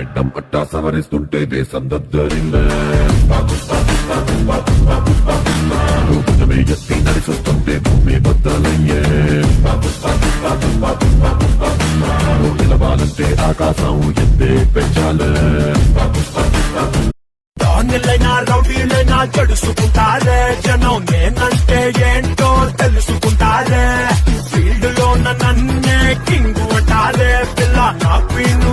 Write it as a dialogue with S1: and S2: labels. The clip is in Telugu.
S1: గెడ్డం పట్టా సవరిస్తుంటే దేశం దద్దరిల్లే భుజమే ఎత్తి నడిచొస్తుంటే భూమి బద్దలయ్యే నిలవాలంటే ఆకాశం ఎత్తే పెంచాలే
S2: డాన్లైనా రౌడీలైనా జడుసుకుంటారే జనం నేనంటే ఏంటో తెలుసుకుంటారే ఫీల్డ్ లో నన్నే కింగ్ అంటారే పిల్ల నా క్వీన్